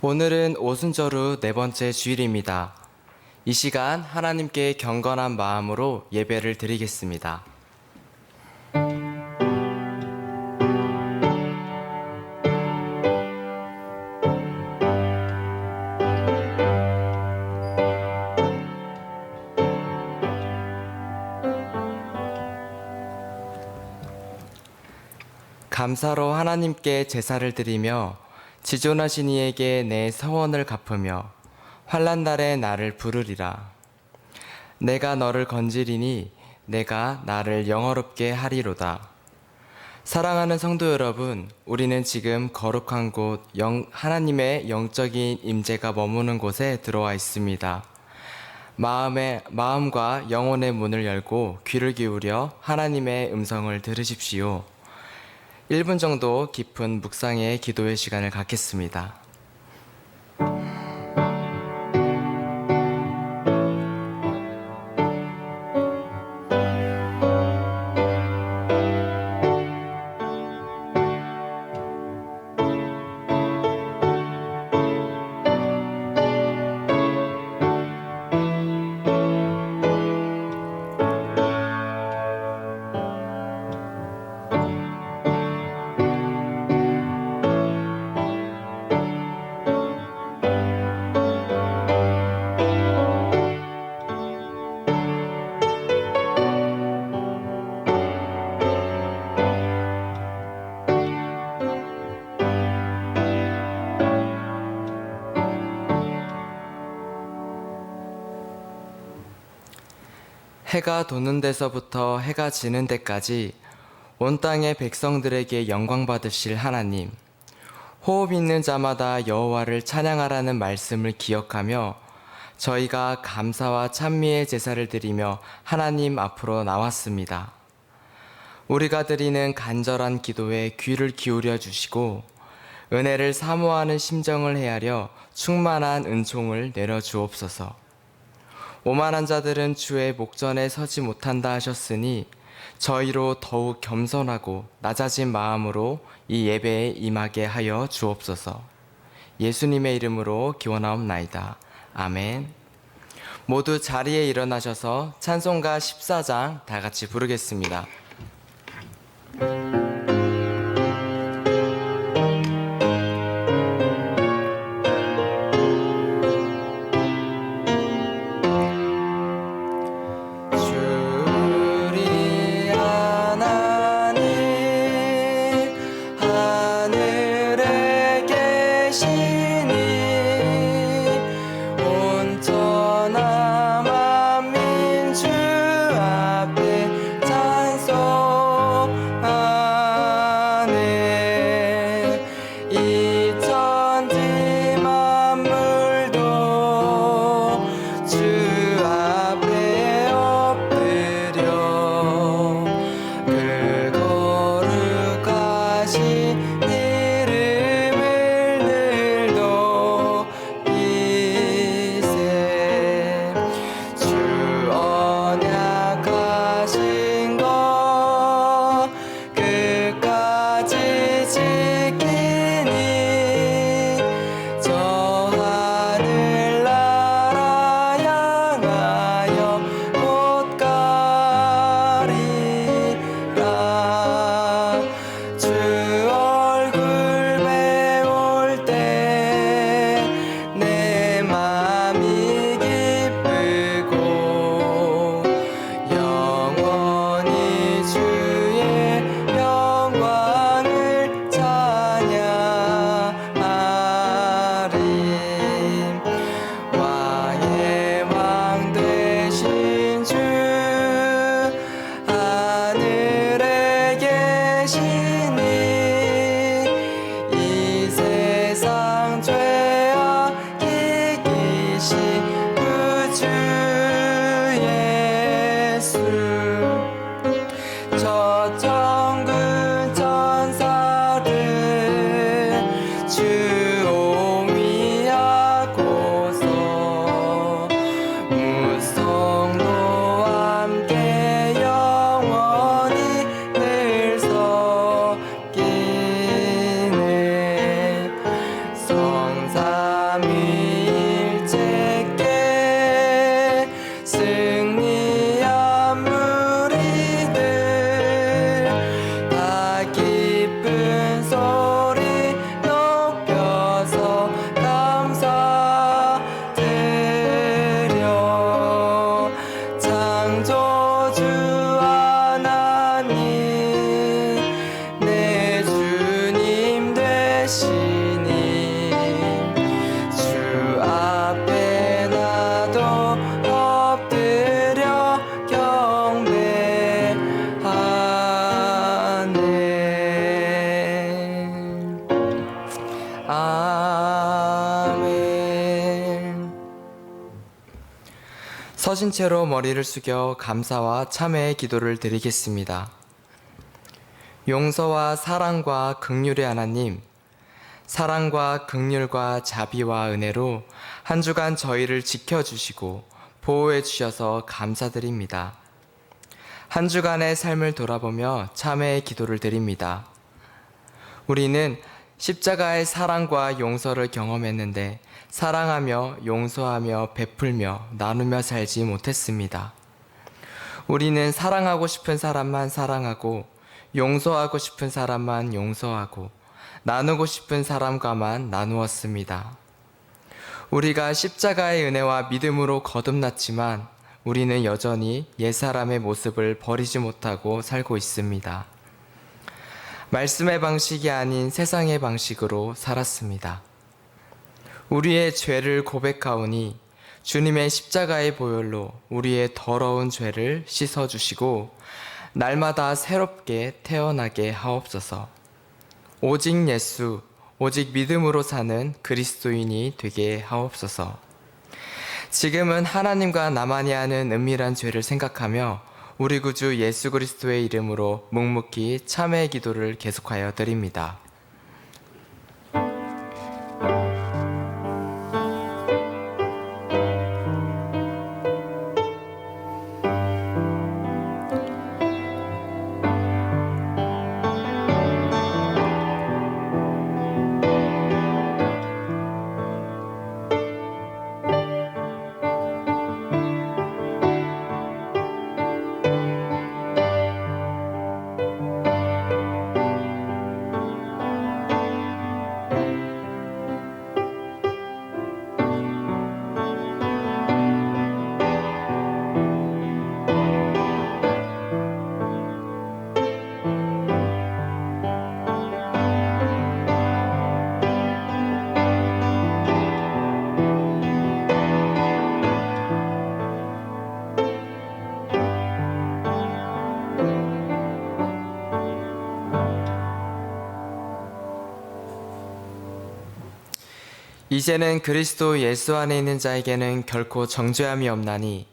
오늘은 오순절 후 네 번째 주일입니다. 이 시간 하나님께 경건한 마음으로 예배를 드리겠습니다. 감사로 하나님께 제사를 드리며 지존하신 이에게 내 서원을 갚으며 환난 날에 나를 부르리라. 내가 너를 건지리니 내가 나를 영화롭게 하리로다. 사랑하는 성도 여러분, 우리는 지금 거룩한 곳 하나님의 영적인 임재가 머무는 곳에 들어와 있습니다. 마음과 영혼의 문을 열고 귀를 기울여 하나님의 음성을 들으십시오. 1분 정도 깊은 묵상의 기도의 시간을 갖겠습니다. 해가 도는 데서부터 해가 지는 데까지 온 땅의 백성들에게 영광 받으실 하나님, 호흡 있는 자마다 여호와를 찬양하라는 말씀을 기억하며 저희가 감사와 찬미의 제사를 드리며 하나님 앞으로 나왔습니다. 우리가 드리는 간절한 기도에 귀를 기울여 주시고 은혜를 사모하는 심정을 헤아려 충만한 은총을 내려 주옵소서. 오만한 자들은 주의 목전에 서지 못한다 하셨으니 저희로 더욱 겸손하고 낮아진 마음으로 이 예배에 임하게 하여 주옵소서. 예수님의 이름으로 기원하옵나이다. 아멘. 모두 자리에 일어나셔서 찬송가 14장 다 같이 부르겠습니다. 주 서신 채로 머리를 숙여 감사와 참회의 기도를 드리겠습니다. 용서와 사랑과 긍휼의 하나님, 사랑과 긍휼과 자비와 은혜로 한 주간 저희를 지켜주시고 보호해 주셔서 감사드립니다. 한 주간의 삶을 돌아보며 참회의 기도를 드립니다. 우리는 십자가의 사랑과 용서를 경험했는데 사랑하며 용서하며 베풀며 나누며 살지 못했습니다. 우리는 사랑하고 싶은 사람만 사랑하고 용서하고 싶은 사람만 용서하고 나누고 싶은 사람과만 나누었습니다. 우리가 십자가의 은혜와 믿음으로 거듭났지만 우리는 여전히 옛사람의 모습을 버리지 못하고 살고 있습니다. 말씀의 방식이 아닌 세상의 방식으로 살았습니다. 우리의 죄를 고백하오니 주님의 십자가의 보혈로 우리의 더러운 죄를 씻어주시고 날마다 새롭게 태어나게 하옵소서. 오직 예수, 오직 믿음으로 사는 그리스도인이 되게 하옵소서. 지금은 하나님과 나만이 하는 은밀한 죄를 생각하며 우리 구주 예수 그리스도의 이름으로 묵묵히 참회의 기도를 계속하여 드립니다. 이제는 그리스도 예수 안에 있는 자에게는 결코 정죄함이 없나니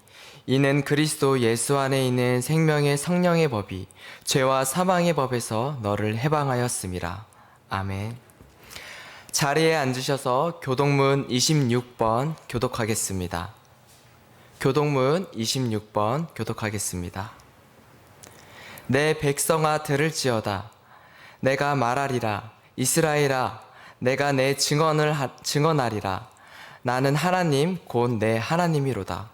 이는 그리스도 예수 안에 있는 생명의 성령의 법이 죄와 사망의 법에서 너를 해방하였음이라. 아멘. 자리에 앉으셔서 교독문 26번 교독하겠습니다. 교독문 26번 교독하겠습니다. 내 백성아 들을지어다. 내가 말하리라. 이스라엘아 내가 내 증언하리라. 나는 하나님 곧 내 하나님이로다.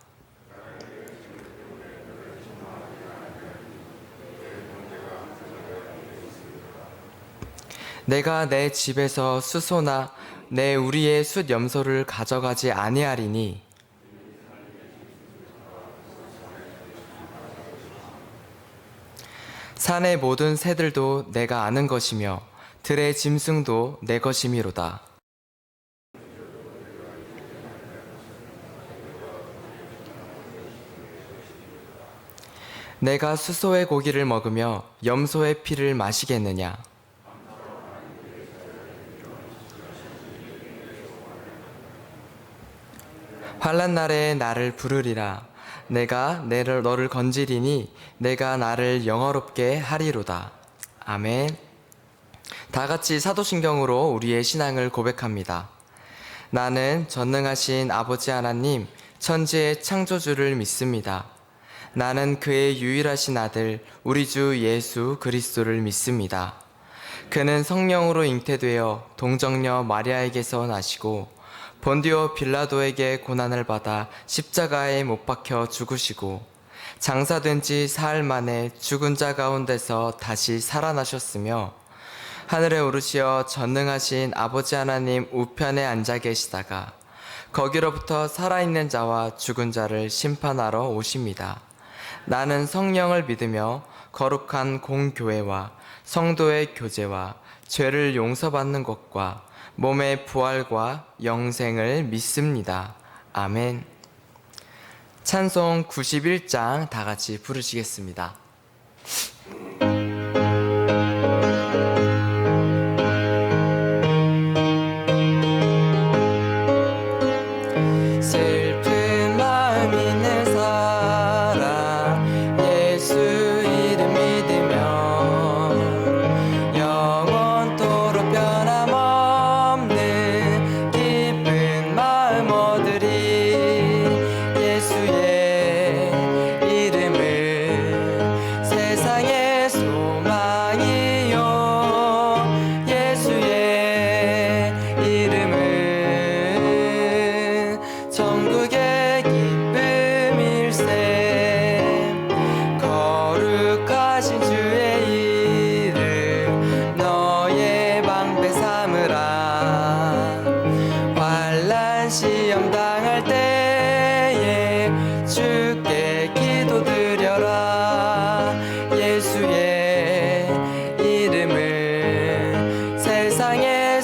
내가 내 집에서 수소나 내 우리의 숫 염소를 가져가지 아니하리니 산의 모든 새들도 내가 아는 것이며 들의 짐승도 내 것이미로다. 내가 수소의 고기를 먹으며 염소의 피를 마시겠느냐? 환난 날에 나를 부르리라. 내가 너를 건지리니 내가 나를 영화롭게 하리로다. 아멘. 다 같이 사도신경으로 우리의 신앙을 고백합니다. 나는 전능하신 아버지 하나님, 천지의 창조주를 믿습니다. 나는 그의 유일하신 아들, 우리 주 예수 그리스도를 믿습니다. 그는 성령으로 잉태되어 동정녀 마리아에게서 나시고 본디오 빌라도에게 고난을 받아 십자가에 못 박혀 죽으시고 장사된 지 사흘 만에 죽은 자 가운데서 다시 살아나셨으며 하늘에 오르시어 전능하신 아버지 하나님 우편에 앉아 계시다가 거기로부터 살아있는 자와 죽은 자를 심판하러 오십니다. 나는 성령을 믿으며 거룩한 공교회와 성도의 교제와 죄를 용서받는 것과 몸의 부활과 영생을 믿습니다. 아멘. 찬송 91장 다 같이 부르시겠습니다. 슬픈 마음 있는 사람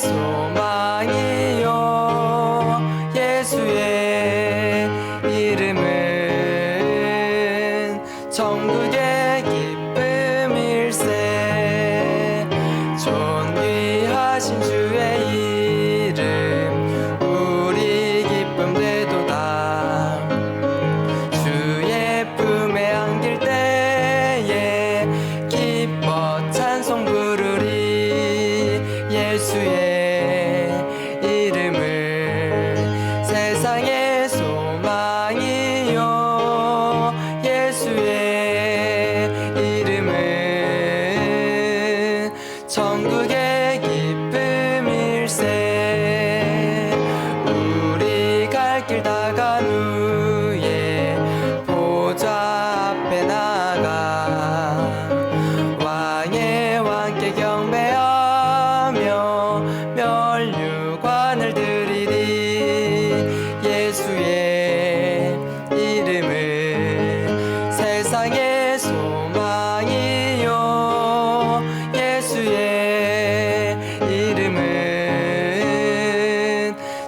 소망이요 예수의 이름은 천국의 기쁨일세. 존귀하신 주의 이름 우리 기쁨 되도다. 주의 품에 안길 때에 기뻐 찬송 부르리. 예수의 이름은 세상의 소망이요 예수의 이름은 천국의 기쁨일세. 우리 갈 길 다 간 후에 보좌 앞에 나가 왕의 왕께 경배하며 면류관을 드리리. 예수의 이름은 세상의 소망이요 예수의 이름은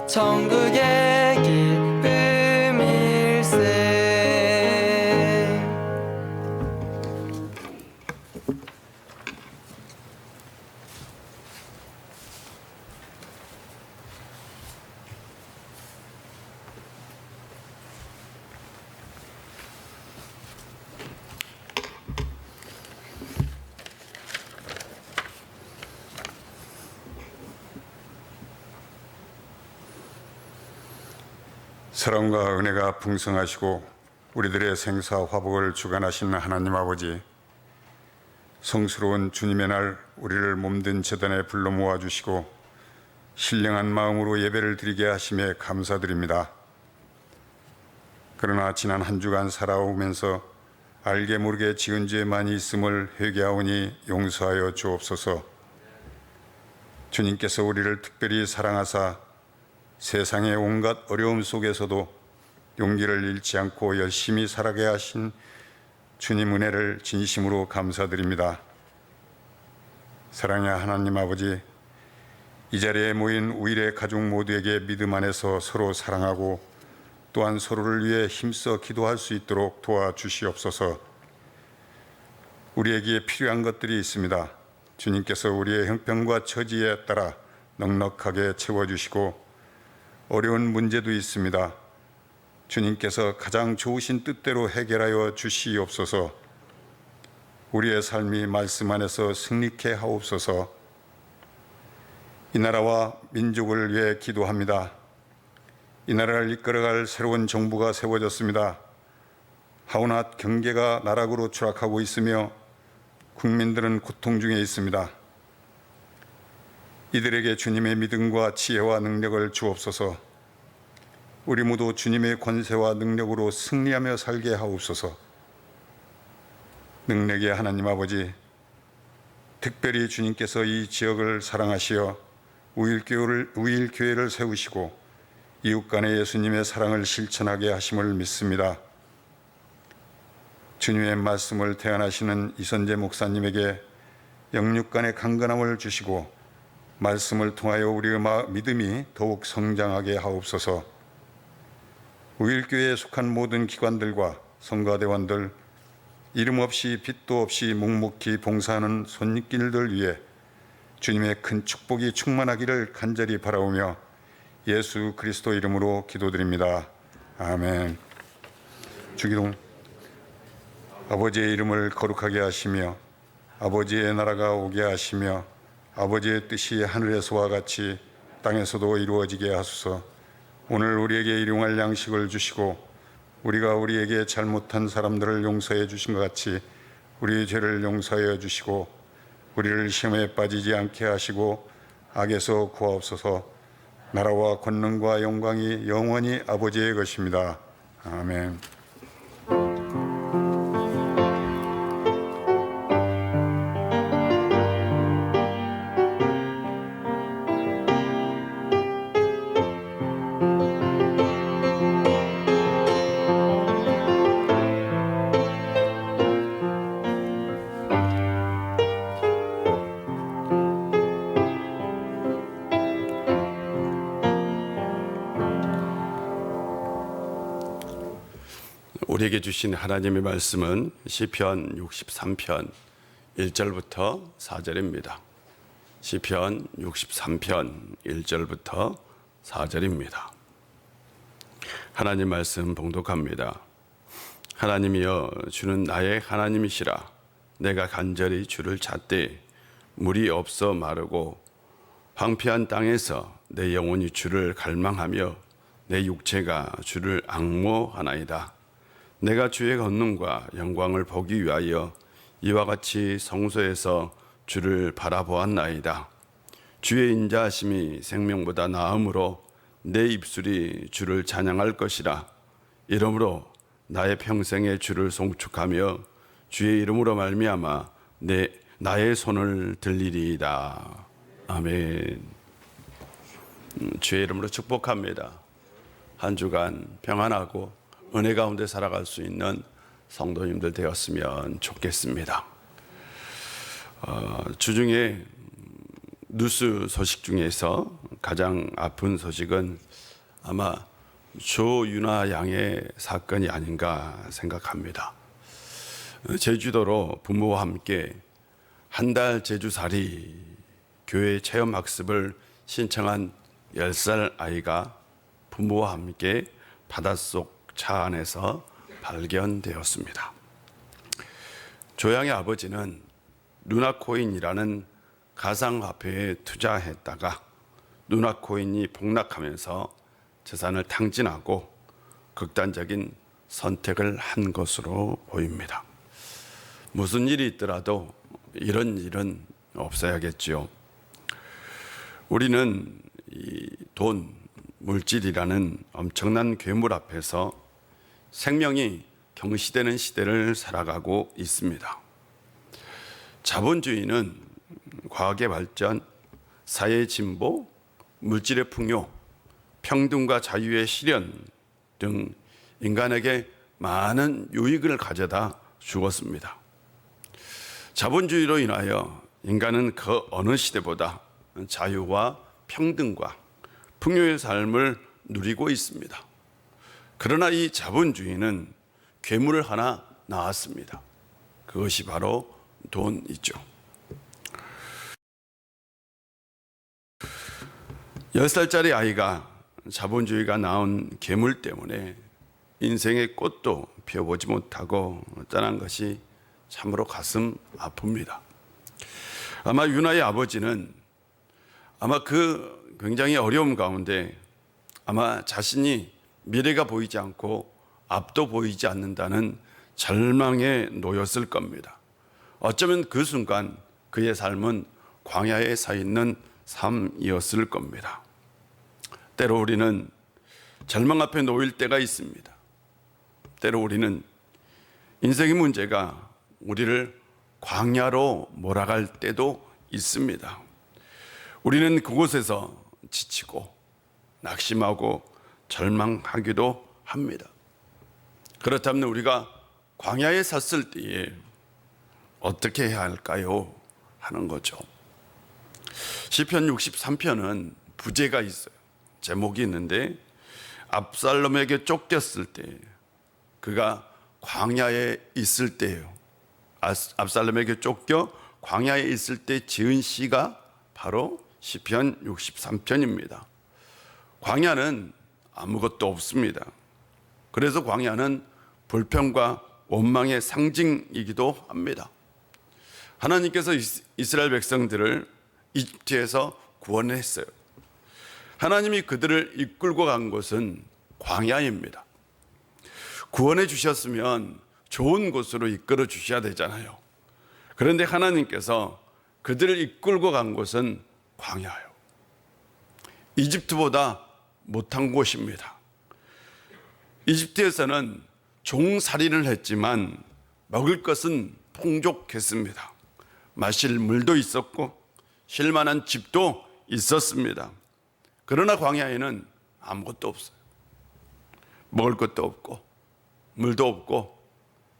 천국의 기쁨일세. 사랑과 은혜가 풍성하시고 우리들의 생사 화복을 주관하시는 하나님 아버지, 성스러운 주님의 날 우리를 몸된 제단에 불러 모아주시고 신령한 마음으로 예배를 드리게 하심에 감사드립니다. 그러나 지난 한 주간 살아오면서 알게 모르게 지은 죄 많이 있음을 회개하오니 용서하여 주옵소서. 주님께서 우리를 특별히 사랑하사 세상의 온갖 어려움 속에서도 용기를 잃지 않고 열심히 살아가게 하신 주님 은혜를 진심으로 감사드립니다. 사랑의 하나님 아버지, 이 자리에 모인 우일의 가족 모두에게 믿음 안에서 서로 사랑하고 또한 서로를 위해 힘써 기도할 수 있도록 도와주시옵소서. 우리에게 필요한 것들이 있습니다. 주님께서 우리의 형편과 처지에 따라 넉넉하게 채워주시고 어려운 문제도 있습니다. 주님께서 가장 좋으신 뜻대로 해결하여 주시옵소서. 우리의 삶이 말씀 안에서 승리케 하옵소서. 이 나라와 민족을 위해 기도합니다. 이 나라를 이끌어갈 새로운 정부가 세워졌습니다. 하오나 경계가 나락으로 추락하고 있으며 국민들은 고통 중에 있습니다. 이들에게 주님의 믿음과 지혜와 능력을 주옵소서. 우리 모두 주님의 권세와 능력으로 승리하며 살게 하옵소서. 능력의 하나님 아버지, 특별히 주님께서 이 지역을 사랑하시어 우일교회를 세우시고 이웃 간의 예수님의 사랑을 실천하게 하심을 믿습니다. 주님의 말씀을 대안하시는 이선재 목사님에게 영육 간의 강건함을 주시고 말씀을 통하여 우리의 믿음이 더욱 성장하게 하옵소서. 우일교회에 속한 모든 기관들과 성가대원들, 이름 없이 빚도 없이 묵묵히 봉사하는 손길들 위해 주님의 큰 축복이 충만하기를 간절히 바라오며 예수 그리스도 이름으로 기도드립니다. 아멘. 주기도. 아버지의 이름을 거룩하게 하시며 아버지의 나라가 오게 하시며 아버지의 뜻이 하늘에서와 같이 땅에서도 이루어지게 하소서. 오늘 우리에게 일용할 양식을 주시고 우리가 우리에게 잘못한 사람들을 용서해 주신 것 같이 우리 죄를 용서하여 주시고 우리를 시험에 빠지지 않게 하시고 악에서 구하옵소서. 나라와 권능과 영광이 영원히 아버지의 것입니다. 아멘. 우리에게 주신 하나님의 말씀은 시편 63편 1절부터 4절입니다. 시편 63편 1절부터 4절입니다. 하나님 말씀 봉독합니다. 하나님이여, 주는 나의 하나님이시라. 내가 간절히 주를 찾되 물이 없어 마르고 황폐한 땅에서 내 영혼이 주를 갈망하며 내 육체가 주를 앙모하나이다. 내가 주의 권능과 영광을 보기 위하여 이와 같이 성소에서 주를 바라보았나이다. 주의 인자하심이 생명보다 나음으로 내 입술이 주를 찬양할 것이라. 이러므로 나의 평생에 주를 송축하며 주의 이름으로 말미암아 나의 손을 들리리이다. 아멘. 주의 이름으로 축복합니다. 한 주간 평안하고 은혜 가운데 살아갈 수 있는 성도님들 되었으면 좋겠습니다. 주중에 뉴스 소식 중에서 가장 아픈 소식은 아마 조윤아 양의 사건이 아닌가 생각합니다. 제주도로 부모와 함께 한 달 제주살이 교회 체험학습을 신청한 10살 아이가 부모와 함께 바닷속 차 안에서 발견되었습니다. 조양의 아버지는 루나코인이라는 가상화폐에 투자했다가 루나코인이 폭락하면서 재산을 탕진하고 극단적인 선택을 한 것으로 보입니다. 무슨 일이 있더라도 이런 일은 없어야겠지요. 우리는 이 돈, 물질이라는 엄청난 괴물 앞에서 생명이 경시되는 시대를 살아가고 있습니다. 자본주의는 과학의 발전, 사회의 진보, 물질의 풍요, 평등과 자유의 실현 등 인간에게 많은 유익을 가져다 주었습니다. 자본주의로 인하여 인간은 그 어느 시대보다 자유와 평등과 풍요의 삶을 누리고 있습니다. 그러나 이 자본주의는 괴물을 하나 낳았습니다. 그것이 바로 돈이죠. 10살짜리 아이가 자본주의가 낳은 괴물 때문에 인생의 꽃도 피워보지 못하고 떠난 것이 참으로 가슴 아픕니다. 아마 윤아의 아버지는 아마 그 굉장히 어려움 가운데 아마 자신이 미래가 보이지 않고 앞도 보이지 않는다는 절망에 놓였을 겁니다. 어쩌면 그 순간 그의 삶은 광야에 서 있는 삶이었을 겁니다. 때로 우리는 절망 앞에 놓일 때가 있습니다. 때로 우리는 인생의 문제가 우리를 광야로 몰아갈 때도 있습니다. 우리는 그곳에서 지치고 낙심하고 절망하기도 합니다. 그렇다면 우리가 광야에 섰을 때에 어떻게 해야 할까요? 하는 거죠. 시편 63편은 부제가 있어요. 제목이 있는데 압살롬에게 쫓겼을 때 그가 광야에 있을 때예요. 압살롬에게 쫓겨 광야에 있을 때 지은 시가 바로 시편 63편입니다. 광야는 아무것도 없습니다. 그래서 광야는 불평과 원망의 상징이기도 합니다. 하나님께서 이스라엘 백성들을 이집트에서 구원했어요. 하나님이 그들을 이끌고 간 곳은 광야입니다. 구원해 주셨으면 좋은 곳으로 이끌어 주셔야 되잖아요. 그런데 하나님께서 그들을 이끌고 간 곳은 광야예요. 이집트보다 못한 곳입니다. 이집트에서는 종살이를 했지만 먹을 것은 풍족했습니다. 마실 물도 있었고 쉴 만한 집도 있었습니다. 그러나 광야에는 아무것도 없어요. 먹을 것도 없고 물도 없고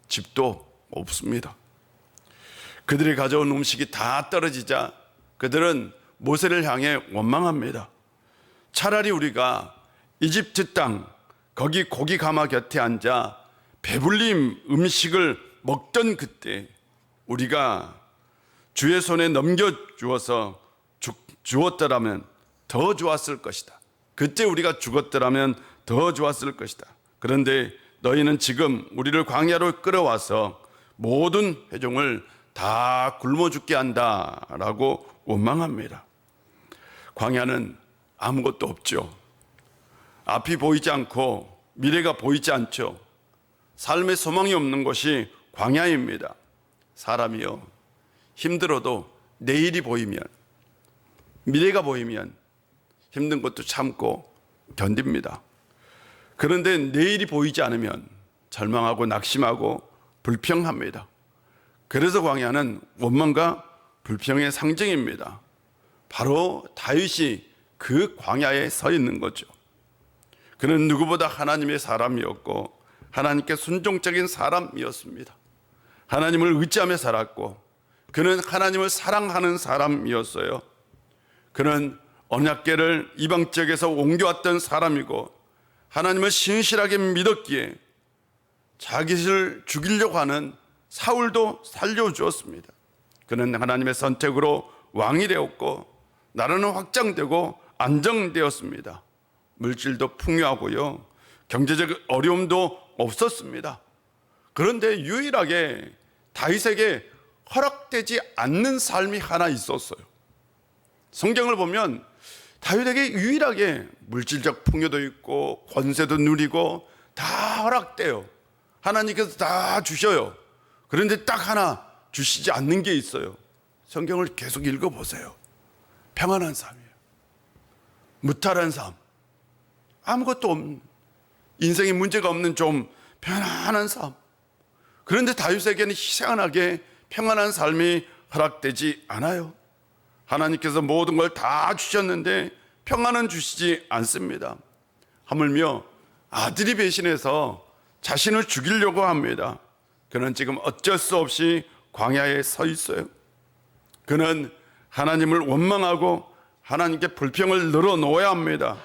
집도 없습니다. 그들이 가져온 음식이 다 떨어지자 그들은 모세를 향해 원망합니다. 차라리 우리가 이집트 땅 거기 고기 가마 곁에 앉아 배불림 음식을 먹던 그때 우리가 주의 손에 넘겨주어서 주었더라면 더 좋았을 것이다. 그때 우리가 죽었더라면 더 좋았을 것이다. 그런데 너희는 지금 우리를 광야로 끌어와서 모든 회중을 다 굶어 죽게 한다라고 원망합니다. 광야는 아무것도 없죠. 앞이 보이지 않고 미래가 보이지 않죠. 삶의 소망이 없는 것이 광야입니다. 사람이요, 힘들어도 내일이 보이면, 미래가 보이면 힘든 것도 참고 견딥니다. 그런데 내일이 보이지 않으면 절망하고 낙심하고 불평합니다. 그래서 광야는 원망과 불평의 상징입니다. 바로 다윗이 그 광야에 서 있는 거죠. 그는 누구보다 하나님의 사람이었고 하나님께 순종적인 사람이었습니다. 하나님을 의지하며 살았고 그는 하나님을 사랑하는 사람이었어요. 그는 언약궤를 이방 지역에서 옮겨왔던 사람이고 하나님을 신실하게 믿었기에 자기를 죽이려고 하는 사울도 살려주었습니다. 그는 하나님의 선택으로 왕이 되었고 나라는 확장되고 안정되었습니다. 물질도 풍요하고요, 경제적 어려움도 없었습니다. 그런데 유일하게 다윗에게 허락되지 않는 삶이 하나 있었어요. 성경을 보면 다윗에게 유일하게 물질적 풍요도 있고 권세도 누리고 다 허락돼요. 하나님께서 다 주셔요. 그런데 딱 하나 주시지 않는 게 있어요. 성경을 계속 읽어보세요. 평안한 삶이에요. 무탈한 삶, 아무것도 없는, 인생에 문제가 없는 좀 편안한 삶. 그런데 다윗에게는 희한하게 평안한 삶이 허락되지 않아요. 하나님께서 모든 걸 다 주셨는데 평안은 주시지 않습니다. 하물며 아들이 배신해서 자신을 죽이려고 합니다. 그는 지금 어쩔 수 없이 광야에 서 있어요. 그는 하나님을 원망하고 하나님께 불평을 늘어놓아야 합니다.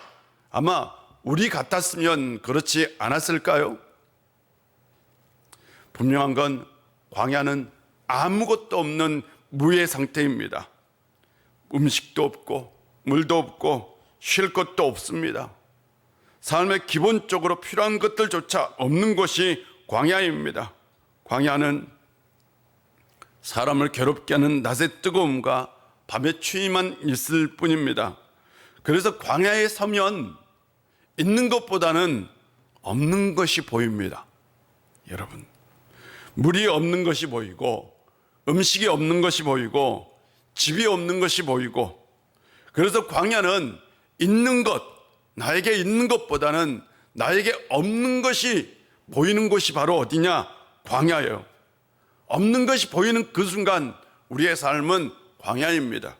아마 우리 같았으면 그렇지 않았을까요? 분명한 건 광야는 아무것도 없는 무의 상태입니다. 음식도 없고 물도 없고 쉴 것도 없습니다. 삶에 기본적으로 필요한 것들조차 없는 것이 광야입니다. 광야는 사람을 괴롭게 하는 낮의 뜨거움과 밤의 추위만 있을 뿐입니다. 그래서 광야에 서면 있는 것보다는 없는 것이 보입니다. 여러분, 물이 없는 것이 보이고 음식이 없는 것이 보이고 집이 없는 것이 보이고, 그래서 광야는 있는 것, 나에게 있는 것보다는 나에게 없는 것이 보이는 곳이 바로 어디냐? 광야예요. 없는 것이 보이는 그 순간 우리의 삶은 광야입니다.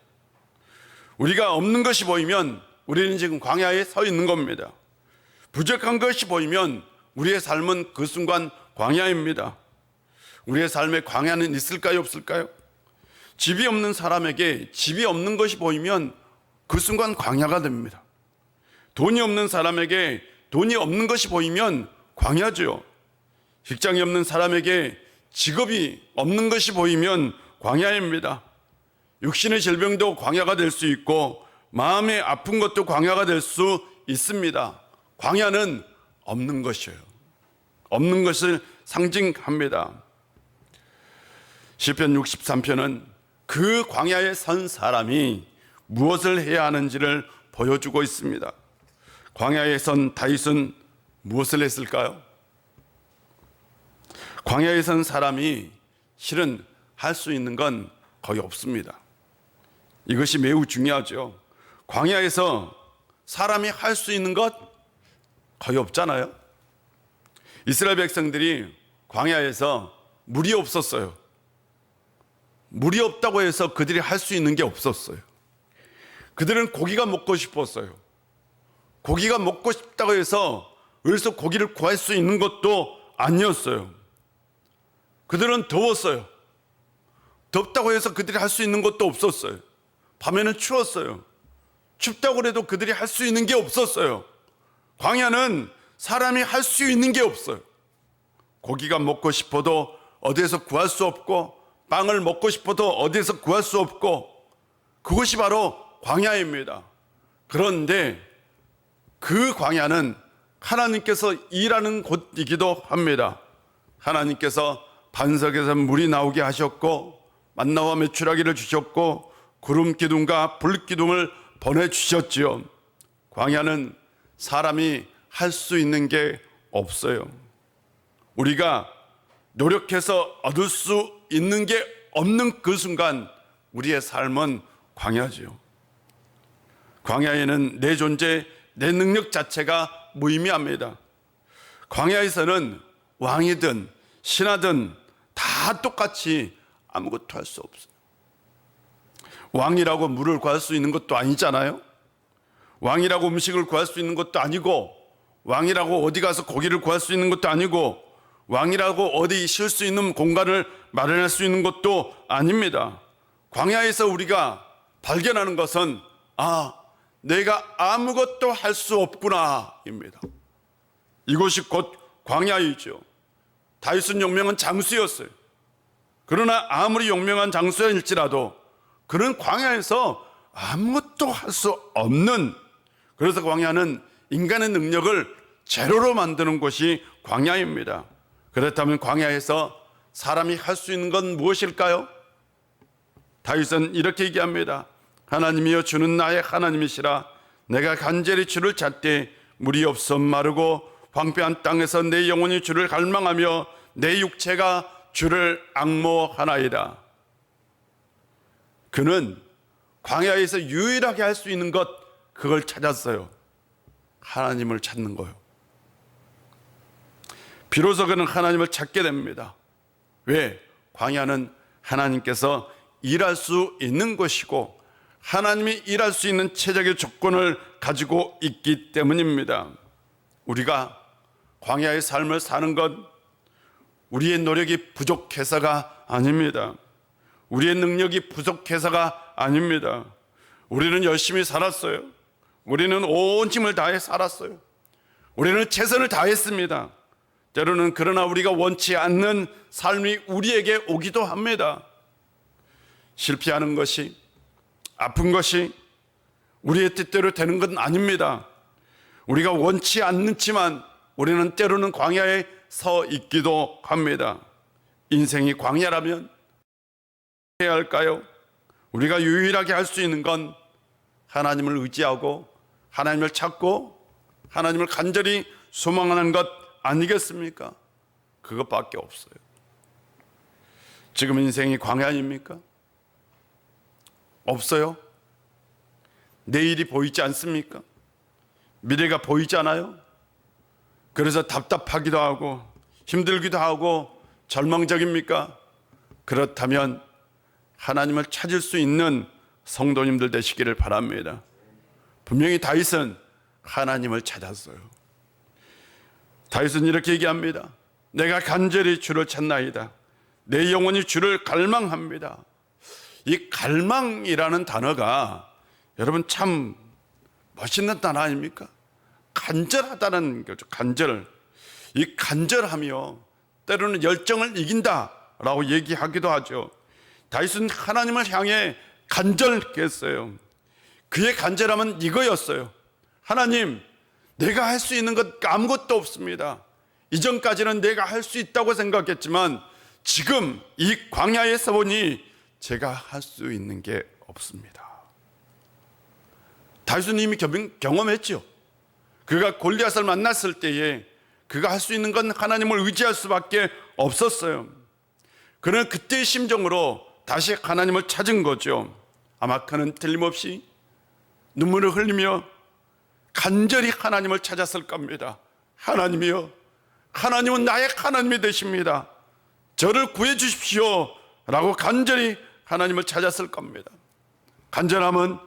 우리가 없는 것이 보이면 우리는 지금 광야에 서 있는 겁니다. 부족한 것이 보이면 우리의 삶은 그 순간 광야입니다. 우리의 삶에 광야는 있을까요, 없을까요? 집이 없는 사람에게 집이 없는 것이 보이면 그 순간 광야가 됩니다. 돈이 없는 사람에게 돈이 없는 것이 보이면 광야죠. 직장이 없는 사람에게 직업이 없는 것이 보이면 광야입니다. 육신의 질병도 광야가 될 수 있고 마음의 아픈 것도 광야가 될 수 있습니다. 광야는 없는 것이에요. 없는 것을 상징합니다. 시편 63편은 그 광야에 선 사람이 무엇을 해야 하는지를 보여주고 있습니다. 광야에 선 다윗은 무엇을 했을까요? 광야에 선 사람이 실은 할 수 있는 건 거의 없습니다. 이것이 매우 중요하죠. 광야에서 사람이 할 수 있는 것 거의 없잖아요. 이스라엘 백성들이 광야에서 물이 없었어요. 물이 없다고 해서 그들이 할 수 있는 게 없었어요. 그들은 고기가 먹고 싶었어요. 고기가 먹고 싶다고 해서 어디서 고기를 구할 수 있는 것도 아니었어요. 그들은 더웠어요. 덥다고 해서 그들이 할 수 있는 것도 없었어요. 밤에는 추웠어요. 춥다고 해도 그들이 할 수 있는 게 없었어요. 광야는 사람이 할 수 있는 게 없어요. 고기가 먹고 싶어도 어디에서 구할 수 없고 빵을 먹고 싶어도 어디에서 구할 수 없고 그것이 바로 광야입니다. 그런데 그 광야는 하나님께서 일하는 곳이기도 합니다. 하나님께서 반석에서 물이 나오게 하셨고 만나와 메추라기를 주셨고 구름 기둥과 불 기둥을 보내주셨지요. 광야는 사람이 할 수 있는 게 없어요. 우리가 노력해서 얻을 수 있는 게 없는 그 순간 우리의 삶은 광야지요. 광야에는 내 존재, 내 능력 자체가 무의미합니다. 광야에서는 왕이든 신하든 다 똑같이 아무것도 할 수 없어요. 왕이라고 물을 구할 수 있는 것도 아니잖아요. 왕이라고 음식을 구할 수 있는 것도 아니고, 왕이라고 어디 가서 고기를 구할 수 있는 것도 아니고, 왕이라고 어디 쉴 수 있는 공간을 마련할 수 있는 것도 아닙니다. 광야에서 우리가 발견하는 것은 내가 아무것도 할 수 없구나입니다. 이곳이 곧 광야이죠. 다윗은 용명한 장수였어요. 그러나 아무리 용명한 장수일지라도 그는 광야에서 아무것도 할 수 없는, 그래서 광야는 인간의 능력을 제로로 만드는 곳이 광야입니다. 그렇다면 광야에서 사람이 할 수 있는 건 무엇일까요? 다윗은 이렇게 얘기합니다. 하나님이여 주는 나의 하나님이시라. 내가 간절히 주를 찾되 물이 없어 마르고 황폐한 땅에서 내 영혼이 주를 갈망하며 내 육체가 주를 앙모하나이다. 그는 광야에서 유일하게 할 수 있는 것, 그걸 찾았어요. 하나님을 찾는 거요. 비로소 그는 하나님을 찾게 됩니다. 왜? 광야는 하나님께서 일할 수 있는 것이고 하나님이 일할 수 있는 최적의 조건을 가지고 있기 때문입니다. 우리가 광야의 삶을 사는 것, 우리의 노력이 부족해서가 아닙니다. 우리의 능력이 부족해서가 아닙니다. 우리는 열심히 살았어요. 우리는 온 힘을 다해 살았어요. 우리는 최선을 다했습니다. 때로는 그러나 우리가 원치 않는 삶이 우리에게 오기도 합니다. 실패하는 것이, 아픈 것이 우리의 뜻대로 되는 건 아닙니다. 우리가 원치 않지만 우리는 때로는 광야에 서 있기도 합니다. 인생이 광야라면 해야 할까요? 우리가 유일하게 할 수 있는 건 하나님을 의지하고 하나님을 찾고 하나님을 간절히 소망하는 것 아니겠습니까? 그것밖에 없어요. 지금 인생이 광야입니까? 없어요? 내일이 보이지 않습니까? 미래가 보이지 않아요? 그래서 답답하기도 하고 힘들기도 하고 절망적입니까? 그렇다면 하나님을 찾을 수 있는 성도님들 되시기를 바랍니다. 분명히 다윗은 하나님을 찾았어요. 다윗은 이렇게 얘기합니다. 내가 간절히 주를 찾나이다. 내 영혼이 주를 갈망합니다. 이 갈망이라는 단어가 여러분 참 멋있는 단어 아닙니까? 간절하다는 거죠. 간절. 이 간절하며 때로는 열정을 이긴다라고 얘기하기도 하죠. 다윗은 하나님을 향해 간절했어요. 그의 간절함은 이거였어요. 하나님, 내가 할 수 있는 것 아무것도 없습니다. 이전까지는 내가 할 수 있다고 생각했지만 지금 이 광야에서 보니 제가 할 수 있는 게 없습니다. 다윗은 이미 경험했죠. 그가 골리앗을 만났을 때에 그가 할 수 있는 건 하나님을 의지할 수밖에 없었어요. 그는 그때의 심정으로 다시 하나님을 찾은 거죠. 아마 그는 틀림없이 눈물을 흘리며 간절히 하나님을 찾았을 겁니다. 하나님이여, 하나님은 나의 하나님이 되십니다. 저를 구해 주십시오 라고 간절히 하나님을 찾았을 겁니다. 간절함은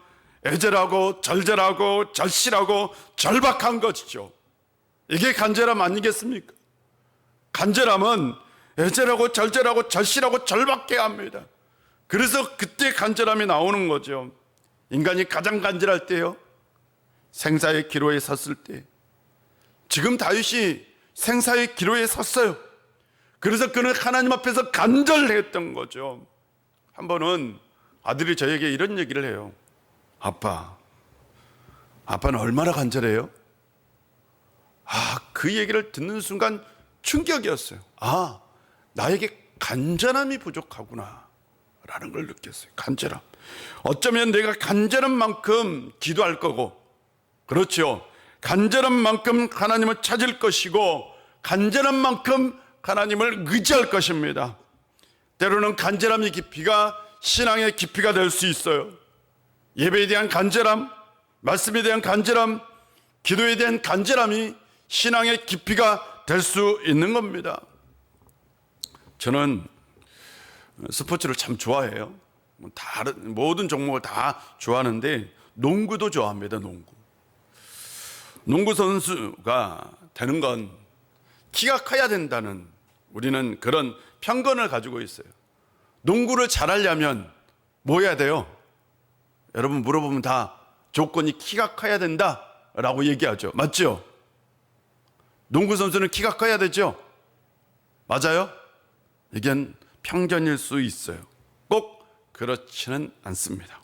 애절하고 절절하고 절실하고 절박한 것이죠. 이게 간절함 아니겠습니까? 간절함은 애절하고 절절하고 절실하고 절박해 합니다. 그래서 그때 간절함이 나오는 거죠. 인간이 가장 간절할 때요, 생사의 기로에 섰을 때. 지금 다윗이 생사의 기로에 섰어요. 그래서 그는 하나님 앞에서 간절했던 거죠. 한 번은 아들이 저에게 이런 얘기를 해요. 아빠는 얼마나 간절해요? 그 얘기를 듣는 순간 충격이었어요. 나에게 간절함이 부족하구나 라는 걸 느꼈어요. 간절함. 어쩌면 내가 간절한 만큼 기도할 거고, 그렇죠, 간절한 만큼 하나님을 찾을 것이고, 간절한 만큼 하나님을 의지할 것입니다. 때로는 간절함의 깊이가 신앙의 깊이가 될 수 있어요. 예배에 대한 간절함, 말씀에 대한 간절함, 기도에 대한 간절함이 신앙의 깊이가 될 수 있는 겁니다. 저는 스포츠를 참 좋아해요. 다른 모든 종목을 다 좋아하는데 농구도 좋아합니다. 농구 선수가 되는 건 키가 커야 된다는 우리는 그런 편견을 가지고 있어요. 농구를 잘하려면 뭐 해야 돼요? 여러분 물어보면 다 조건이 키가 커야 된다라고 얘기하죠. 맞죠? 농구 선수는 키가 커야 되죠? 맞아요? 이건 편견일 수 있어요. 꼭 그렇지는 않습니다.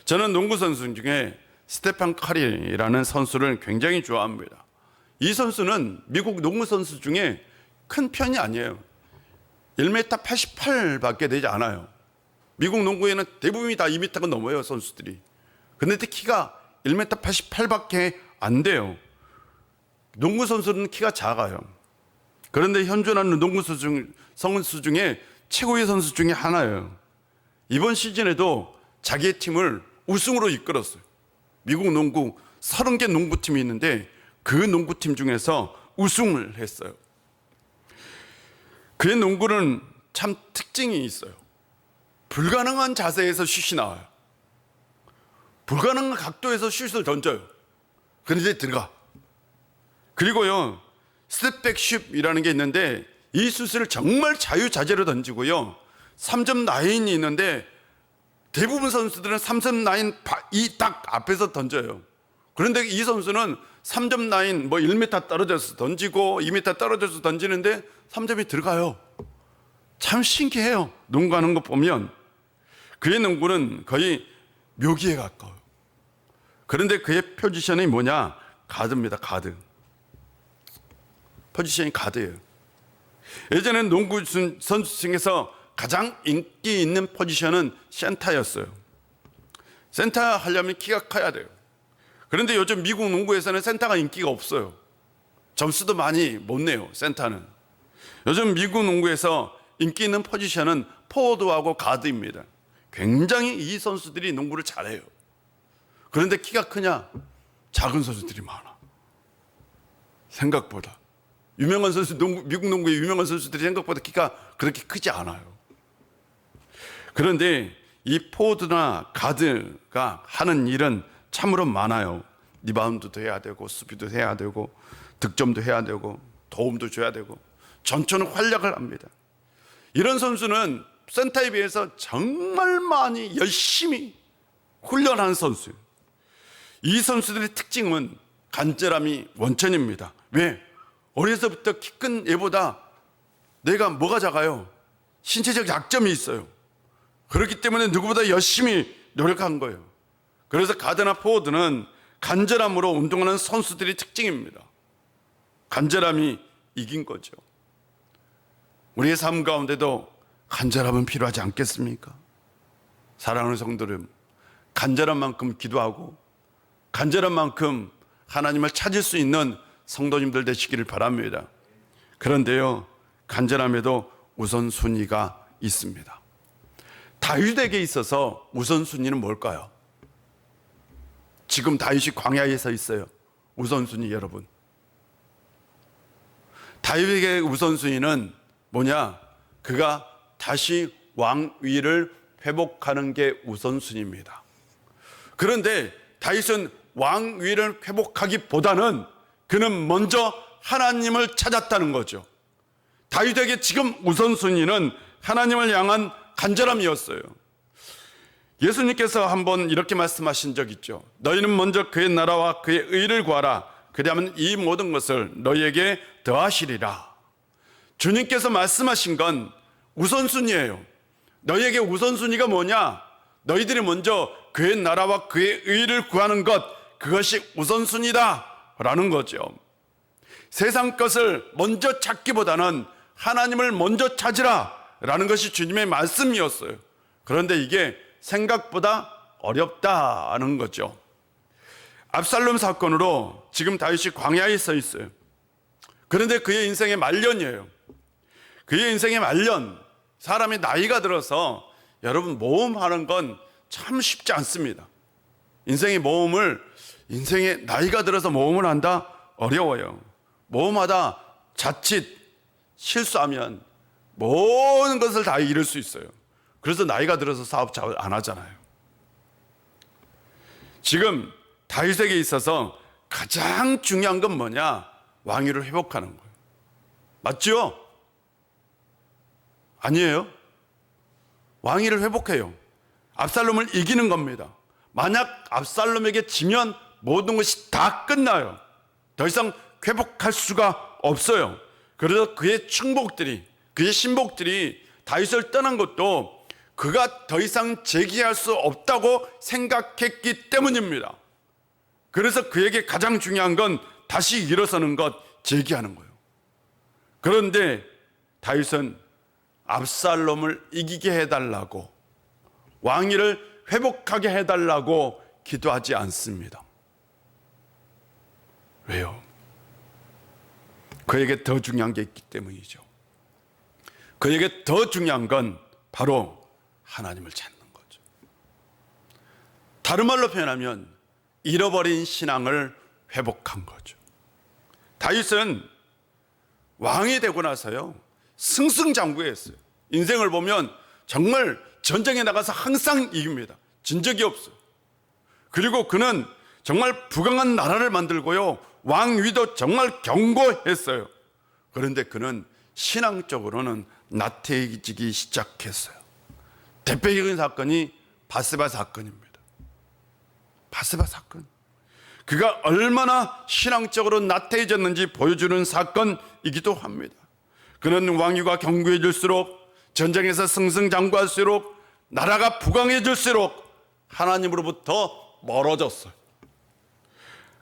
저는 농구 선수 중에 스테판 커리라는 선수를 굉장히 좋아합니다. 이 선수는 미국 농구 선수 중에 큰 편이 아니에요. 1m 88밖에 되지 않아요. 미국 농구에는 대부분이 다 2m가 넘어요, 선수들이. 그런데 키가 1m 88밖에 안 돼요. 농구 선수는 키가 작아요. 그런데 현존하는 농구 선수 중에 최고의 선수 중에 하나예요. 이번 시즌에도 자기의 팀을 우승으로 이끌었어요. 미국 농구 30개 농구팀이 있는데 그 농구팀 중에서 우승을 했어요. 그의 농구는 참 특징이 있어요. 불가능한 자세에서 슛이 나와요. 불가능한 각도에서 슛을 던져요. 그런데 들어가. 그리고요, 스텝백 슛이라는 게 있는데 이 슛을 정말 자유자재로 던지고요, 3점 라인이 있는데 대부분 선수들은 3점 라인 이 딱 앞에서 던져요. 그런데 이 선수는 3점 라인 1m 떨어져서 던지고 2m 떨어져서 던지는데 3점이 들어가요. 참 신기해요. 농구하는 거 보면. 그의 농구는 거의 묘기에 가까워요. 그런데 그의 포지션이 뭐냐? 가드입니다. 가드. 포지션이 가드예요. 예전엔 농구 선수 중에서 가장 인기 있는 포지션은 센터였어요. 센터 하려면 키가 커야 돼요. 그런데 요즘 미국 농구에서는 센터가 인기가 없어요. 점수도 많이 못 내요, 센터는. 요즘 미국 농구에서 인기 있는 포지션은 포워드하고 가드입니다. 굉장히 이 선수들이 농구를 잘해요. 그런데 키가 크냐? 작은 선수들이 많아. 생각보다. 유명한 선수, 미국 농구의 유명한 선수들이 생각보다 키가 그렇게 크지 않아요. 그런데 이 포워드나 가드가 하는 일은 참으로 많아요. 리바운드도 해야 되고, 수비도 해야 되고, 득점도 해야 되고, 도움도 줘야 되고, 전천후 활약을 합니다. 이런 선수는 센터에 비해서 정말 많이 열심히 훈련한 선수예요. 이 선수들의 특징은 간절함이 원천입니다. 왜? 어려서부터 키 큰 애보다 내가 뭐가 작아요? 신체적 약점이 있어요. 그렇기 때문에 누구보다 열심히 노력한 거예요. 그래서 가드나 포워드는 간절함으로 운동하는 선수들의 특징입니다. 간절함이 이긴 거죠. 우리의 삶 가운데도 간절함은 필요하지 않겠습니까? 사랑하는 성도들, 간절한 만큼 기도하고 간절한 만큼 하나님을 찾을 수 있는 성도님들 되시기를 바랍니다. 그런데요, 간절함에도 우선순위가 있습니다. 다윗에게 있어서 우선순위는 뭘까요? 지금 다윗이 광야에 서 있어요. 우선순위 여러분. 다윗에게 우선순위는 뭐냐? 그가 다시 왕위를 회복하는 게 우선순위입니다. 그런데 다윗은 왕위를 회복하기보다는 그는 먼저 하나님을 찾았다는 거죠. 다윗에게 지금 우선순위는 하나님을 향한 간절함이었어요. 예수님께서 한번 이렇게 말씀하신 적 있죠. 너희는 먼저 그의 나라와 그의 의를 구하라. 그리하면 이 모든 것을 너희에게 더하시리라. 주님께서 말씀하신 건 우선순위예요. 너희에게 우선순위가 뭐냐? 너희들이 먼저 그의 나라와 그의 의를 구하는 것, 그것이 우선순위다 라는 거죠. 세상 것을 먼저 찾기보다는 하나님을 먼저 찾으라 라는 것이 주님의 말씀이었어요. 그런데 이게 생각보다 어렵다는 거죠. 압살롬 사건으로 지금 다윗이 광야에 서 있어요. 그런데 그의 인생의 말년이에요. 그의 인생의 말년, 사람이 나이가 들어서 여러분 모험하는 건 참 쉽지 않습니다. 인생의 나이가 들어서 모험을 한다? 어려워요. 모험하다 자칫 실수하면 모든 것을 다 잃을 수 있어요. 그래서 나이가 들어서 사업 잘 안 하잖아요. 지금 다윗에게 있어서 가장 중요한 건 뭐냐? 왕위를 회복하는 거예요. 맞죠? 아니에요? 왕위를 회복해요. 압살롬을 이기는 겁니다. 만약 압살롬에게 지면 모든 것이 다 끝나요. 더 이상 회복할 수가 없어요. 그래서 그의 충복들이, 그의 신복들이 다윗을 떠난 것도 그가 더 이상 재기할 수 없다고 생각했기 때문입니다. 그래서 그에게 가장 중요한 건 다시 일어서는 것, 재기하는 거예요. 그런데 다윗은 압살롬을 이기게 해달라고, 왕위를 회복하게 해달라고 기도하지 않습니다. 왜요? 그에게 더 중요한 게 있기 때문이죠. 그에게 더 중요한 건 바로 하나님을 찾는 거죠. 다른 말로 표현하면 잃어버린 신앙을 회복한 거죠. 다윗은 왕이 되고 나서요, 승승장구했어요. 인생을 보면 정말 전쟁에 나가서 항상 이깁니다. 진 적이 없어요. 그리고 그는 정말 부강한 나라를 만들고요, 왕위도 정말 견고했어요. 그런데 그는 신앙적으로는 나태해지기 시작했어요. 대표적인 사건이 바세바 사건입니다. 바세바 사건. 그가 얼마나 신앙적으로 나태해졌는지 보여주는 사건이기도 합니다. 그는 왕위가 견고해질수록, 전쟁에서 승승장구할수록, 나라가 부강해질수록 하나님으로부터 멀어졌어요.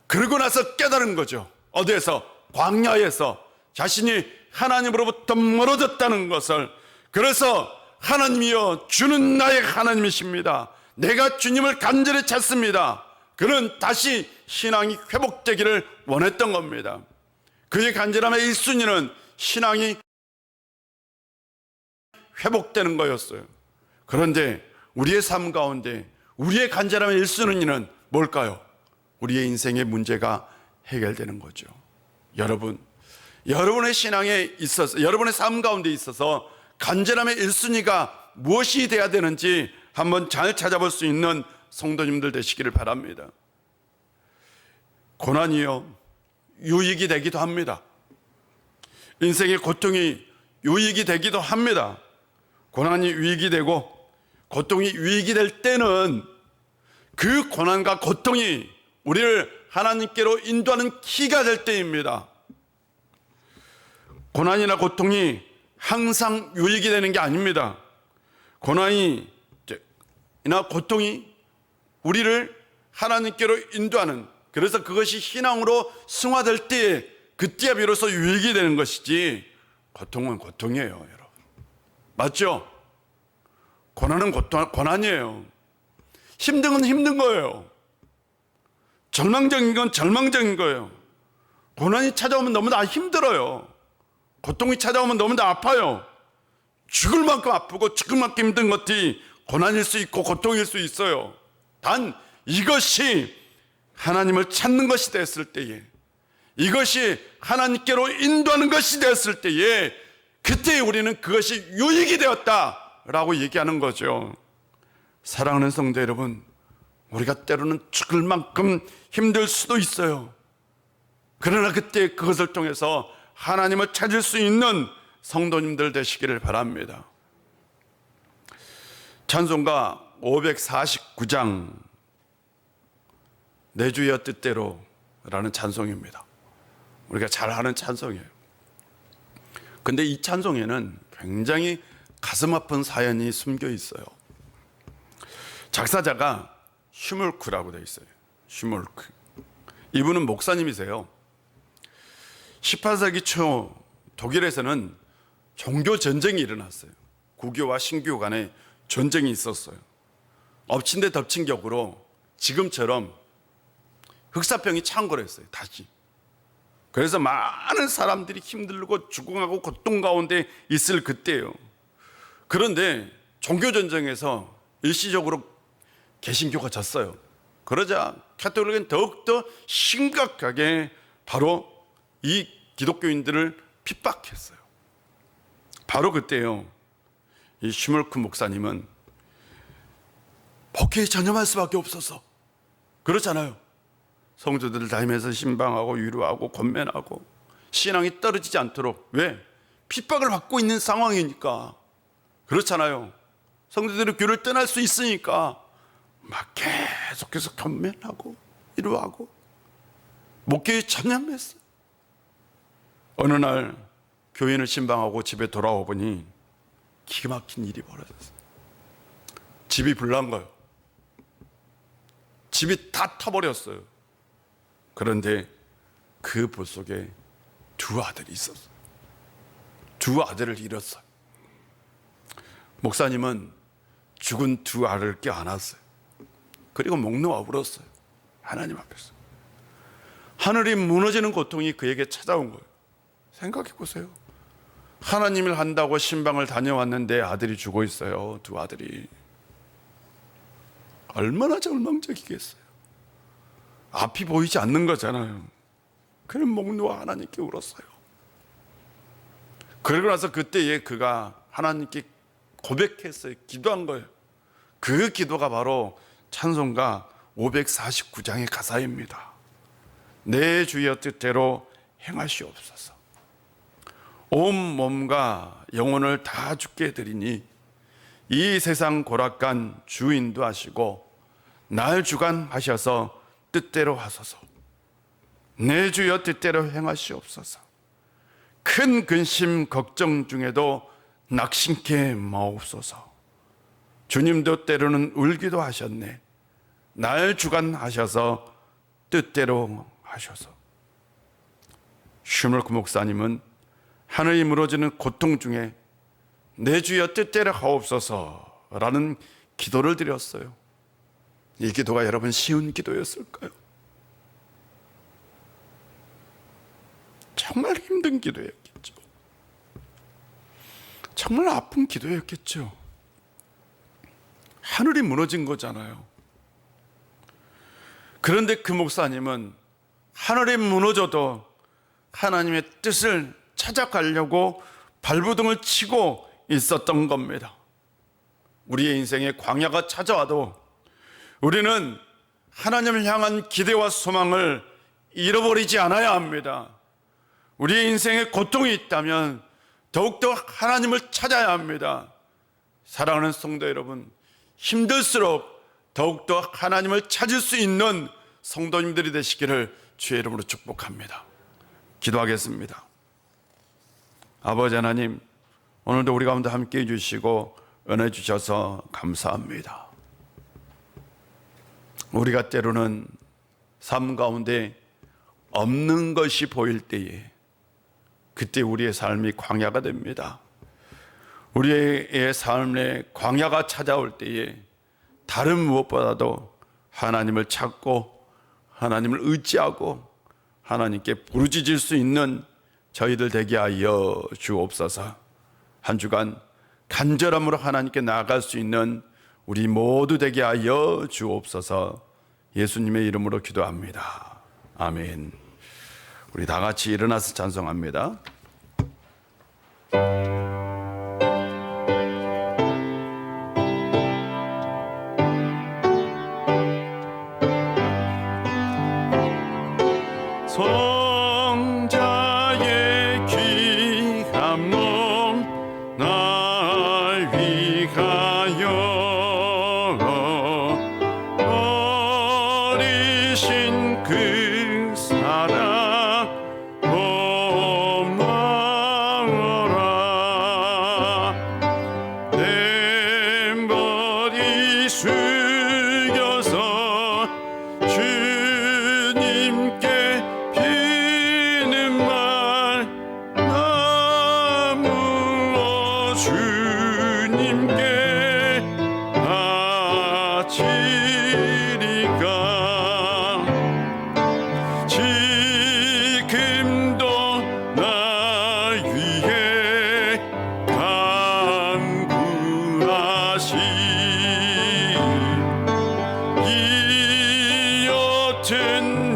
그러고 나서 깨달은 거죠. 어디에서? 광야에서 자신이 하나님으로부터 멀어졌다는 것을. 그래서 하나님이여, 주는 나의 하나님이십니다. 내가 주님을 간절히 찾습니다. 그는 다시 신앙이 회복되기를 원했던 겁니다. 그의 간절함의 1순위는 신앙이 회복되는 거였어요. 그런데 우리의 삶 가운데 우리의 간절함의 1순위는 뭘까요? 우리의 인생의 문제가 해결되는 거죠. 여러분의 신앙에 있어서, 여러분의 삶 가운데 있어서 간절함의 1순위가 무엇이 돼야 되는지 한번 잘 찾아볼 수 있는 성도님들 되시기를 바랍니다. 고난이요, 유익이 되기도 합니다. 인생의 고통이 유익이 되기도 합니다. 고난이 유익이 되고 고통이 유익이 될 때는 그 고난과 고통이 우리를 하나님께로 인도하는 키가 될 때입니다. 고난이나 고통이 항상 유익이 되는 게 아닙니다. 고난이나 고통이 우리를 하나님께로 인도하는, 그래서 그것이 신앙으로 승화될 때에 그때야 비로소 유익이 되는 것이지, 고통은 고통이에요, 여러분. 맞죠? 고난은 고난이에요. 힘든 건 힘든 거예요. 절망적인 건 절망적인 거예요. 고난이 찾아오면 너무나 힘들어요. 고통이 찾아오면 너무나 아파요. 죽을 만큼 아프고 죽을 만큼 힘든 것이 고난일 수 있고 고통일 수 있어요. 단 이것이 하나님을 찾는 것이 됐을 때에, 이것이 하나님께로 인도하는 것이 됐을 때에, 그때 우리는 그것이 유익이 되었다라고 얘기하는 거죠. 사랑하는 성도 여러분, 우리가 때로는 죽을 만큼 힘들 수도 있어요. 그러나 그때 그것을 통해서 하나님을 찾을 수 있는 성도님들 되시기를 바랍니다. 찬송가 549장 내 주여 뜻대로 라는 찬송입니다. 우리가 잘 아는 찬송이에요. 근데 이 찬송에는 굉장히 가슴 아픈 사연이 숨겨 있어요. 작사자가 슈몰크라고 되어 있어요. 슈몰크. 이분은 목사님이세요. 18세기 초 독일에서는 종교 전쟁이 일어났어요. 구교와 신교 간에 전쟁이 있었어요. 엎친 데 덮친 격으로 지금처럼 흑사병이 창궐했어요. 다시. 그래서 많은 사람들이 힘들고 죽어가고 고통 가운데 있을 그때예요. 그런데 종교 전쟁에서 일시적으로 개신교가 졌어요. 그러자 카톨릭은 더욱더 심각하게 바로 이 기독교인들을 핍박했어요. 바로 그때요, 이 슈멀크 목사님은 목회에 전념할 수밖에 없어서, 그렇잖아요. 성도들을 다니면서 신방하고 위로하고 권면하고 신앙이 떨어지지 않도록. 왜? 핍박을 받고 있는 상황이니까. 그렇잖아요. 성도들이 교회를 떠날 수 있으니까 막 계속해서 권면하고 위로하고 목회에 전념했어요. 어느 날 교인을 신방하고 집에 돌아와 보니 기가 막힌 일이 벌어졌어요. 집이 불난 거예요. 집이 다 타버렸어요. 그런데 그 부 속에 두 아들이 있었어요. 두 아들을 잃었어요. 목사님은 죽은 두 아들을 껴안았어요. 그리고 목 놓아 울었어요. 하나님 앞에서. 하늘이 무너지는 고통이 그에게 찾아온 거예요. 생각해 보세요. 하나님을 한다고 신방을 다녀왔는데 아들이 죽어 있어요. 두 아들이. 얼마나 절망적이겠어요. 앞이 보이지 않는 거잖아요. 그는 목 놓아 하나님께 울었어요. 그러고 나서 그때에 그가 하나님께 고백했어요. 기도한 거예요. 그 기도가 바로 찬송가 549장의 가사입니다. 내 주여 뜻대로 행하시옵소서. 온 몸과 영혼을 다 주께 드리니 이 세상 고락간 주인도 하시고 날 주관하셔서 뜻대로 하소서. 내 주여 뜻대로 행하시옵소서. 큰 근심 걱정 중에도 낙심케 마옵소서. 주님도 때로는 울기도 하셨네. 날 주관하셔서 뜻대로 하셔서. 슈멀크 목사님은 하늘이 무너지는 고통 중에 내 주여 뜻대로 하옵소서라는 기도를 드렸어요. 이 기도가 여러분 쉬운 기도였을까요? 정말 힘든 기도였겠죠. 정말 아픈 기도였겠죠. 하늘이 무너진 거잖아요. 그런데 그 목사님은 하늘이 무너져도 하나님의 뜻을 찾아가려고 발버둥을 치고 있었던 겁니다. 우리의 인생에 광야가 찾아와도 우리는 하나님을 향한 기대와 소망을 잃어버리지 않아야 합니다. 우리의 인생에 고통이 있다면 더욱더 하나님을 찾아야 합니다. 사랑하는 성도 여러분, 힘들수록 더욱더 하나님을 찾을 수 있는 성도님들이 되시기를 주의 이름으로 축복합니다. 기도하겠습니다. 아버지 하나님, 오늘도 우리 가운데 함께해 주시고 은혜 주셔서 감사합니다. 우리가 때로는 삶 가운데 없는 것이 보일 때에 그때 우리의 삶이 광야가 됩니다. 우리의 삶에 광야가 찾아올 때에 다른 무엇보다도 하나님을 찾고 하나님을 의지하고 하나님께 부르짖을 수 있는 저희들 되게 하여 주옵소서. 한 주간 간절함으로 하나님께 나아갈 수 있는 우리 모두 되게 하여 주옵소서. 예수님의 이름으로 기도합니다. 아멘. 우리 다 같이 일어나서 찬송합니다. 성자의 귀한 몸 날 위하여 버리신 그 사랑 고마워라.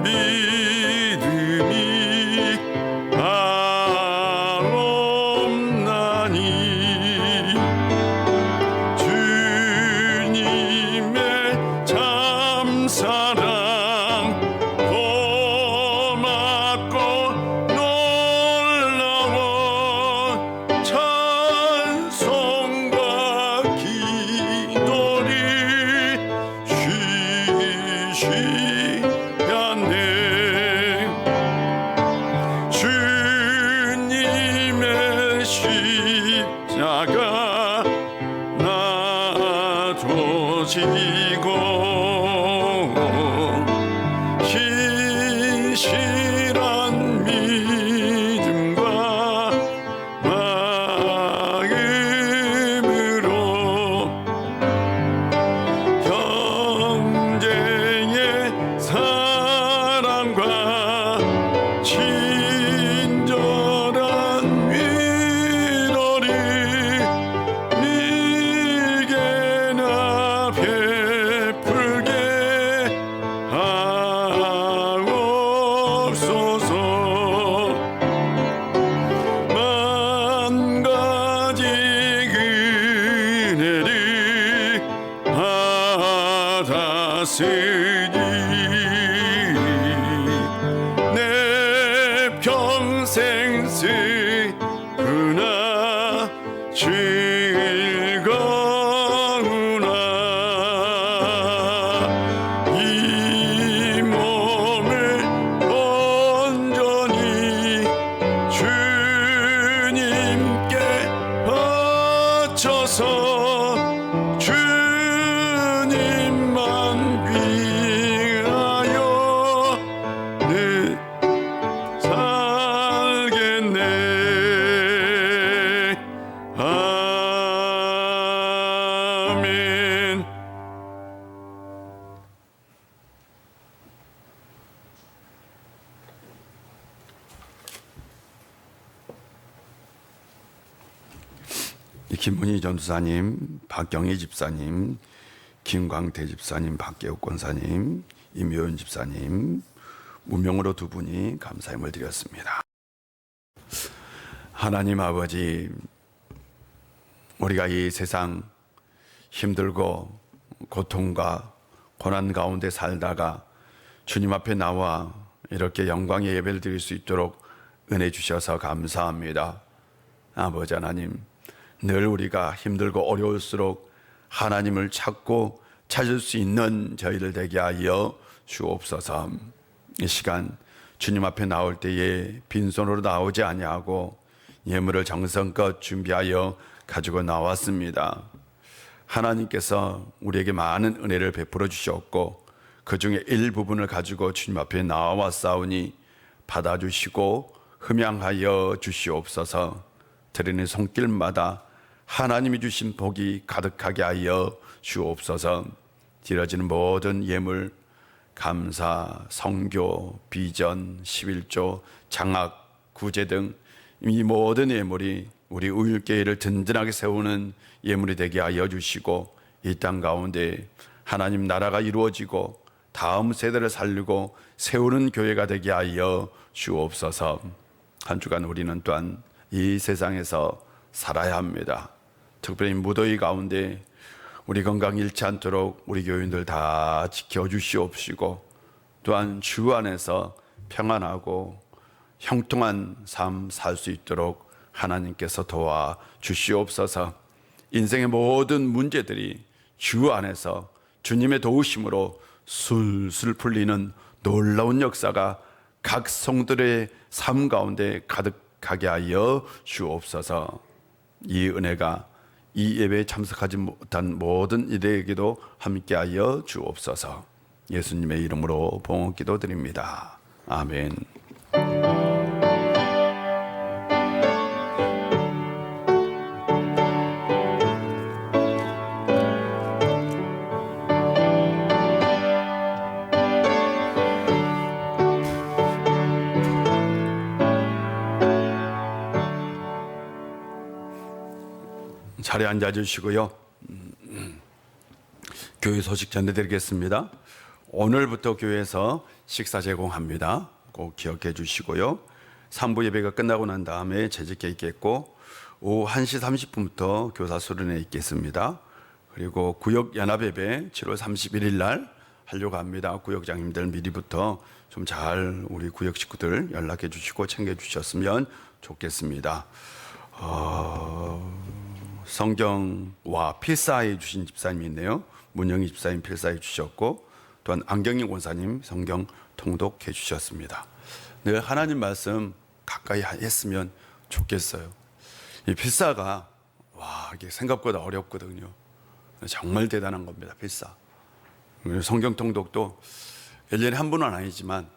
믿음이 없나니 주님의 참사랑 고맙고 놀라운 찬송과 기도를 쉬시었네. 주님의 십자가 나도 지고 신실한 믿음과 마음으로 형제의 사랑과 친절한 위로를 네게나 베풀게 하옵소서. 만 가지 은혜를 받았으니 내 평생 슬프나 즐거우나 이 몸을 온전히 주님께 바쳐서 주님만 위하여 내 살겠네. 아멘. 김문희 전도사님, 박경희 집사님, 김광태 집사님, 박계욱 권사님, 임효은 집사님, 무명으로 두 분이 감사함을 드렸습니다. 하나님 아버지, 우리가 이 세상 힘들고 고통과 고난 가운데 살다가 주님 앞에 나와 이렇게 영광의 예배를 드릴 수 있도록 은혜 주셔서 감사합니다. 아버지 하나님, 늘 우리가 힘들고 어려울수록 하나님을 찾고 찾을 수 있는 저희들 되게 하여 주옵소서. 이 시간 주님 앞에 나올 때에 빈손으로 나오지 아니하고 예물을 정성껏 준비하여 가지고 나왔습니다. 하나님께서 우리에게 많은 은혜를 베풀어 주셨고 그 중에 일부분을 가지고 주님 앞에 나와왔사오니 받아주시고 흠양하여 주시옵소서. 드리는 손길마다 하나님이 주신 복이 가득하게 하여 주옵소서. 드려지는 모든 예물, 감사, 성교, 비전, 11조, 장학, 구제 등 이 모든 예물이 우리 우일교회를 든든하게 세우는 예물이 되게 하여 주시고 이 땅 가운데 하나님 나라가 이루어지고 다음 세대를 살리고 세우는 교회가 되게 하여 주옵소서. 한 주간 우리는 또한 이 세상에서 살아야 합니다. 특별히 무더위 가운데 우리 건강 잃지 않도록 우리 교인들 다 지켜주시옵시고 또한 주 안에서 평안하고 형통한 삶 살 수 있도록 하나님께서 도와주시옵소서. 인생의 모든 문제들이 주 안에서 주님의 도우심으로 술술 풀리는 놀라운 역사가 각 성들의 삶 가운데 가득하게 하여 주옵소서. 이 은혜가 이 예배에 참석하지 못한 모든 이들에게도 함께하여 주옵소서. 예수님의 이름으로 봉헌 기도드립니다. 아멘. 자리에 앉아주시고요. 교회 소식 전해드리겠습니다. 오늘부터 교회에서 식사 제공합니다. 꼭 기억해 주시고요. 3부 예배가 끝나고 난 다음에 재직회 있겠고 오후 1시 30분부터 교사 수련회 있겠습니다. 그리고 구역 연합 예배 7월 31일 날 하려고 합니다. 구역장님들 미리부터 좀 잘 우리 구역 식구들 연락해 주시고 챙겨 주셨으면 좋겠습니다. 성경와 필사해 주신 집사님이 있네요. 문영희 집사님 필사해 주셨고 또한 안경희 권사님 성경 통독해 주셨습니다. 늘 하나님 말씀 가까이 했으면 좋겠어요. 이 필사가 이게 생각보다 어렵거든요. 정말 대단한 겁니다. 필사. 성경 통독도 1년에 한 번은 아니지만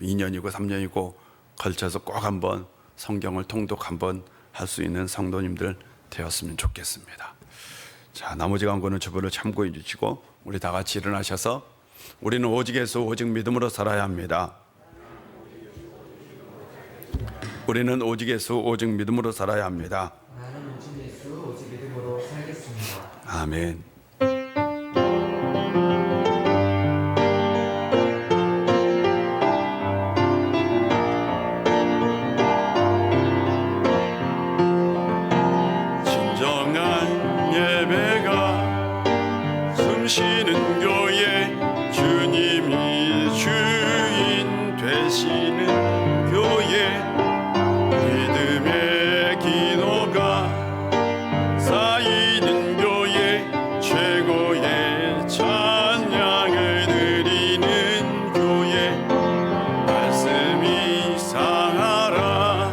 2년이고 3년이고 걸쳐서 꼭 한번 성경을 통독 한번 할 수 있는 성도님들 되었으면 좋겠습니다. 자, 나머지 광고는 주부를 참고해 주시고 우리 다 같이 일어나셔서 우리는 오직 예수 오직 믿음으로 살아야 합니다. 우리는 오직 예수 오직 믿음으로 살아야 합니다. 나는 오직 예수 오직 믿음으로 살겠습니다. 아멘. 진정한 예배가 숨쉬는 교회 주님이 주인 되시는 교회 믿음의 기도가 쌓이는 교회 최고의 찬양을 드리는 교회 말씀이 살아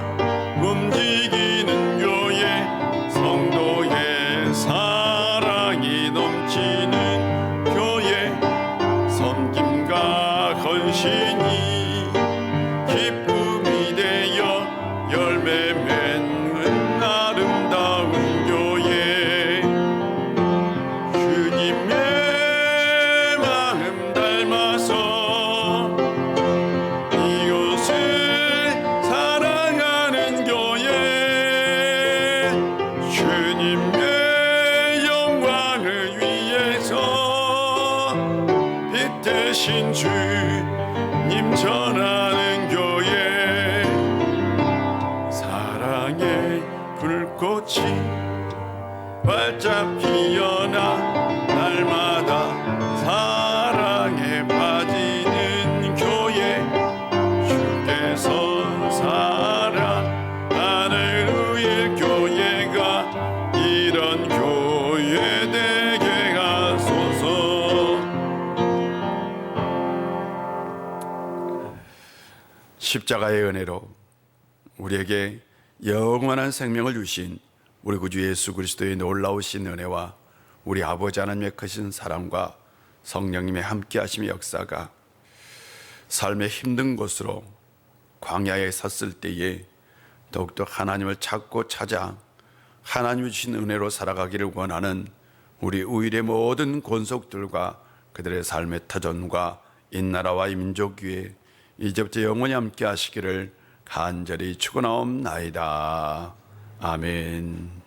움직이는 교회 성도의 사랑이 넘치는 교회 섬김과 헌신이 기쁨이 되어 열매 맺는 아름다운 교회 주님의 마음 닮아서 이곳을 사랑하는 교회 주님의 영광을 위해서 빛 대신 주님 전하는 교회 사랑의 불꽃이 활짝 피어나 날마다 사랑에 빠지는 교회 주께서 사랑하는 우리의 교회가 이런 교회 되게 하소서. 십자가의 은혜로 우리에게 영원한 생명을 주신 우리 구주 예수 그리스도의 놀라우신 은혜와 우리 아버지 하나님의 크신 사랑과 성령님의 함께하심의 역사가 삶의 힘든 곳으로 광야에 섰을 때에 더욱더 하나님을 찾고 찾아 하나님이 주신 은혜로 살아가기를 원하는 우리 우일의 모든 권속들과 그들의 삶의 터전과 이 나라와 이 민족 위에 이제부터 영원히 함께 하시기를 간절히 축원하옵나이다. 아멘.